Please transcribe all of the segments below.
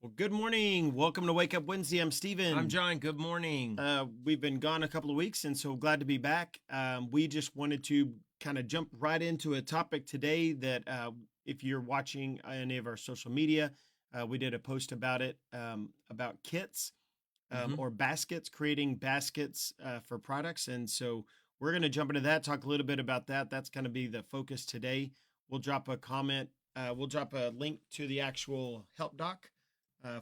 Well, good morning. Welcome to Wake Up Wednesday. I'm Steven. I'm John. Good morning. We've been gone a couple of weeks, and so glad to be back. We just wanted to kind of jump right into a topic today that if you're watching any of our social media, we did a post about it, about kits Mhm. or baskets, creating baskets for products. And so we're going to jump into that, talk a little bit about that. That's going to be the focus today. We'll drop a comment. We'll drop a link to the actual help doc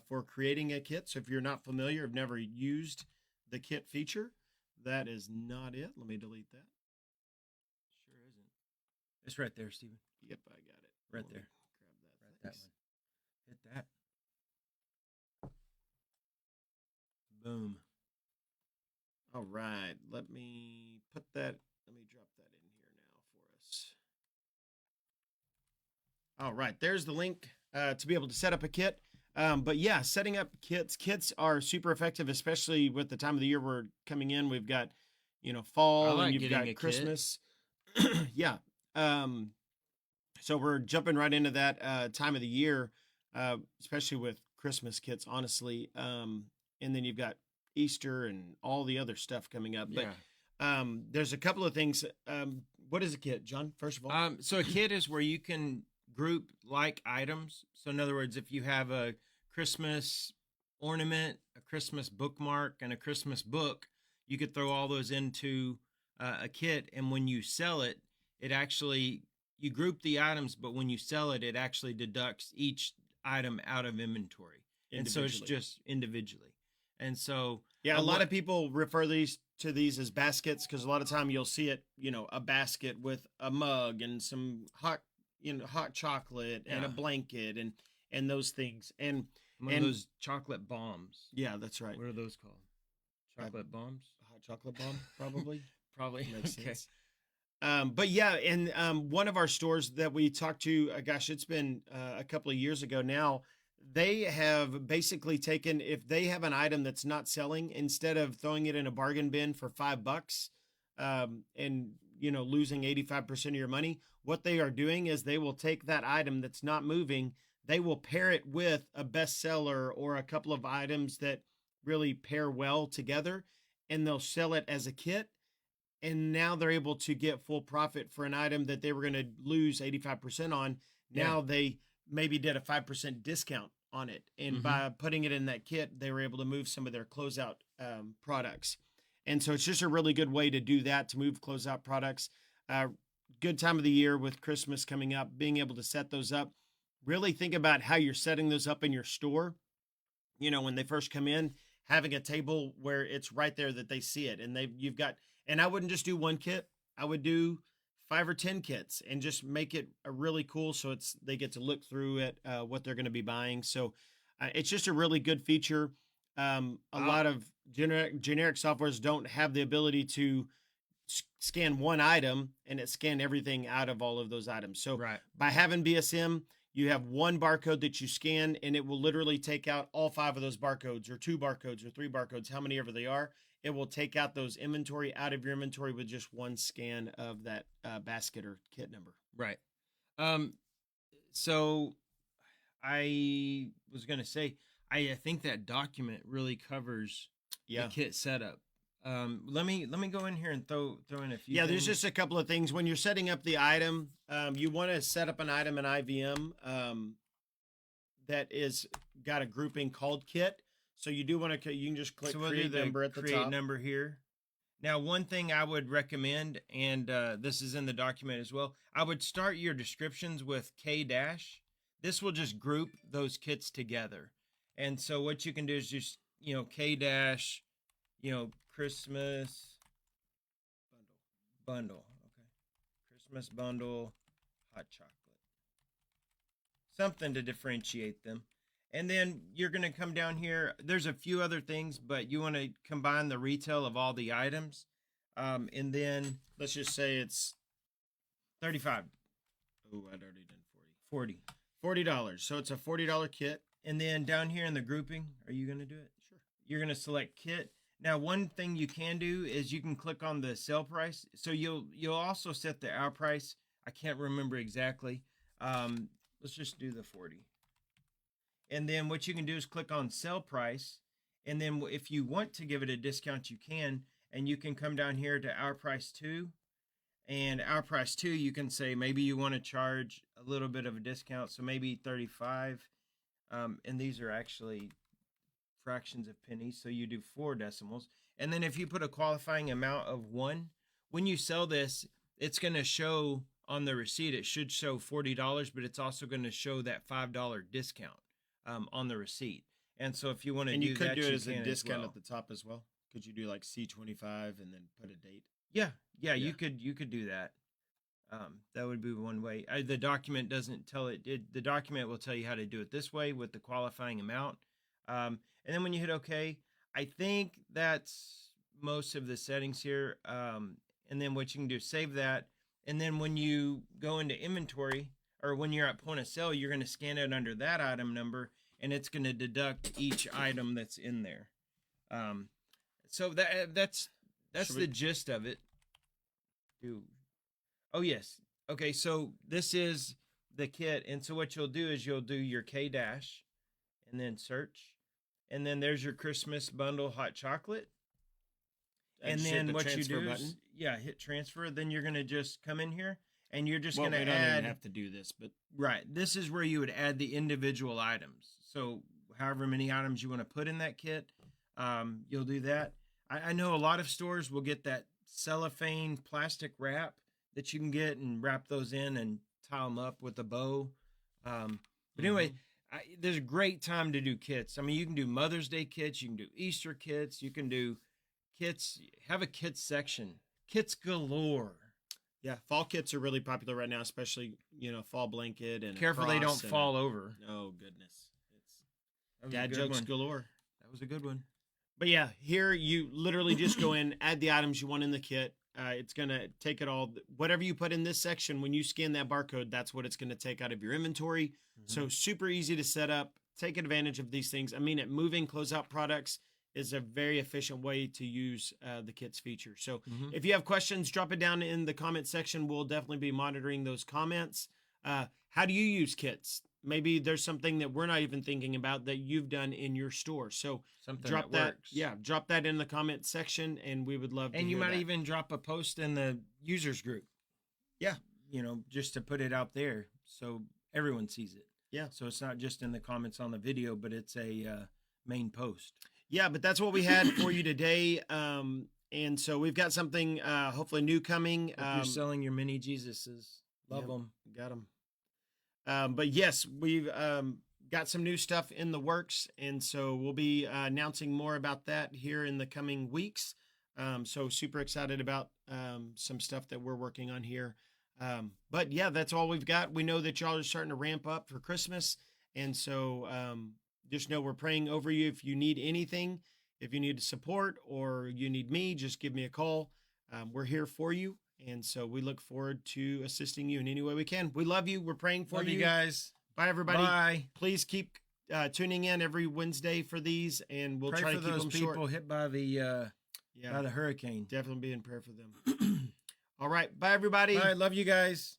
for creating a kit. So if you're not familiar, have never used the kit feature, that is not it. Let me delete that. Sure isn't. It's right there, Steven. Yep, I got it. Right Let me there. grab that. Right that Thanks. one. Hit that. Boom. All right. Let me put that. Let me drop that in here now for us. All right. There's the link to be able to set up a kit. But yeah, setting up kits are super effective, especially with the time of the year we're coming in. We've got, I fall, and like you've getting a got kit. Christmas. Yeah. So we're jumping right into that time of the year, especially with Christmas kits, honestly. And then you've got Easter and all the other stuff coming up. But Yeah. there's a couple of things. What is a kit, John? First of all, So a kit is where you can group like items. So in other words, if you have a Christmas ornament, a Christmas bookmark, and a Christmas book, you could throw all those into a kit. And when you sell it, it actually you group the items, but when you sell it, it actually deducts each item out of inventory, and so it's individually. just individually. And so Yeah, a lot what of people refer these as baskets because a lot of time you'll see it, a basket with a mug and some hot chocolate and a yeah, blanket and those things. And one of and those chocolate bombs. yeah, that's right. What are those called? A Chocolate bombs? hot chocolate bomb, probably. Probably. Makes Okay. sense. But yeah, and one of our stores that we talked to, gosh, it's been a couple of years ago now. They have basically taken, if they have an item that's not selling, instead of throwing it in a bargain bin for $5, and losing 85% of your money, what they are doing is they will take that item that's not moving, they will pair it with a bestseller or a couple of items that really pair well together, and they'll sell it as a kit, and now they're able to get full profit for an item that they were going to lose 85% on. Yeah. Now they maybe did a 5% discount on it. And by putting it in that kit, they were able to move some of their closeout products. And so it's just a really good way to do that, to move closeout products. Good time of the year with Christmas coming up, being able to set those up. Really think about how you're setting those up in your store. When they first come in, having a table where it's right there that they see it, and you've got, and I wouldn't just do one kit. I would do 5 or 10 kits and just make it a really cool. So they get to look through it, what they're going to be buying. So it's just a really good feature. A lot of generic softwares don't have the ability to scan one item and it scan everything out of all of those items. So Right. by having BSM, you have one barcode that you scan and it will literally take out all 5 of those barcodes, or 2 barcodes, or 3 barcodes, how many ever they are. It will take out those inventory out of your inventory with just one scan of that basket or kit number. Right. Um, so I was gonna say, I think that document really covers Yeah. the kit setup. Let me go in here and throw in a few. Yeah, there's things. just a couple of things when you're setting up the item. You want to set up an item in IVM that is got a grouping called kit. So you do want to, you can just click So we'll do create the number at the create top. number here. Now, one thing I would recommend, and this is in the document as well, I would start your descriptions with K dash. This will just group those kits together. And so what you can do is just, K dash, Christmas bundle. Okay. Christmas bundle, hot chocolate. Something to differentiate them. And then you're going to come down here. There's a few other things, but you want to combine the retail of all the items. And then Let's just say it's 35. Oh, I'd already done 40. 40. $40. So it's a $40 kit. And then down here in the grouping, are you going to do it? Sure. You're going to select kit. Now, one thing you can do is you can click on the sale price. So you'll also set the hour price. I can't remember exactly. Let's just do the 40. And then what you can do is click on sell price. And then if you want to give it a discount, you can. And you can come down here to our price too. And our price too, you can say maybe you want to charge a little bit of a discount. So maybe 35. And these are actually fractions of pennies. So you do 4 decimals. And then if you put a qualifying amount of 1, when you sell this, it's going to show on the receipt, it should show $40, but it's also going to show that $5 discount on the receipt. And so if you want to do that, do it as a can discount well. at the top as well. Could you do like C25 and then put a date? Yeah, Yeah. you could do that. That would be one way. The document doesn't tell it. The document will tell you how to do it this way with the qualifying amount. And then when you hit OK, I think that's most of the settings here. And then what you can do is save that. And then when you go into inventory, or when you're at point of sale, you're going to scan it under that item number, and it's going to deduct each item that's in there. So that's the gist of it. Oh yes. Okay, so this is the kit, and so what you'll do is you'll do your K dash, and then search, and then there's your Christmas bundle hot chocolate. And then what you do is, hit transfer. Then you're going to just come in here, and you're just going to add. We don't even have to do this, but right. This is where you would add the individual items. So however many items you want to put in that kit, you'll do that. I know a lot of stores will get that cellophane plastic wrap that you can get and wrap those in and tie them up with a bow. But anyway, there's a great time to do kits. I mean, you can do Mother's Day kits. You can do Easter kits. You can do kits. Have a kits section. Kits galore. Yeah, fall kits are really popular right now, especially fall blanket and careful they don't fall over. Oh goodness, it's dad jokes galore. That was a good one. But yeah, here you literally just go in, add the items you want in the kit. It's gonna take it all. Whatever you put in this section, when you scan that barcode, that's what it's gonna take out of your inventory. So super easy to set up. Take advantage of these things. I mean, at moving closeout products is a very efficient way to use the kits feature. So if you have questions, drop it down in the comment section. We'll definitely be monitoring those comments. How do you use kits? Maybe there's something that we're not even thinking about that you've done in your store. So something drop that works. Yeah, drop that in the comment section, and we would love to And you hear might that. even drop a post in the users group. Yeah. Just to put it out there so everyone sees it. Yeah. So it's not just in the comments on the video, but it's a main post. Yeah, but that's what we had for you today. And so we've got something hopefully new coming. You're selling your mini Jesuses. Love them. Got them. But yes, we've got some new stuff in the works. And so we'll be announcing more about that here in the coming weeks. So super excited about some stuff that we're working on here. But yeah, that's all we've got. We know that y'all are starting to ramp up for Christmas. And so just know we're praying over you. If you need anything, if you need support or you need me, just give me a call. We're here for you. And so we look forward to assisting you in any way we can. We love you. We're praying for Love you guys. Bye, everybody. Bye. Please keep tuning in every Wednesday for these, and we'll Pray try for to keep those them people short. hit by the hurricane. Definitely be in prayer for them. All right. Bye, everybody. All right. Love you guys.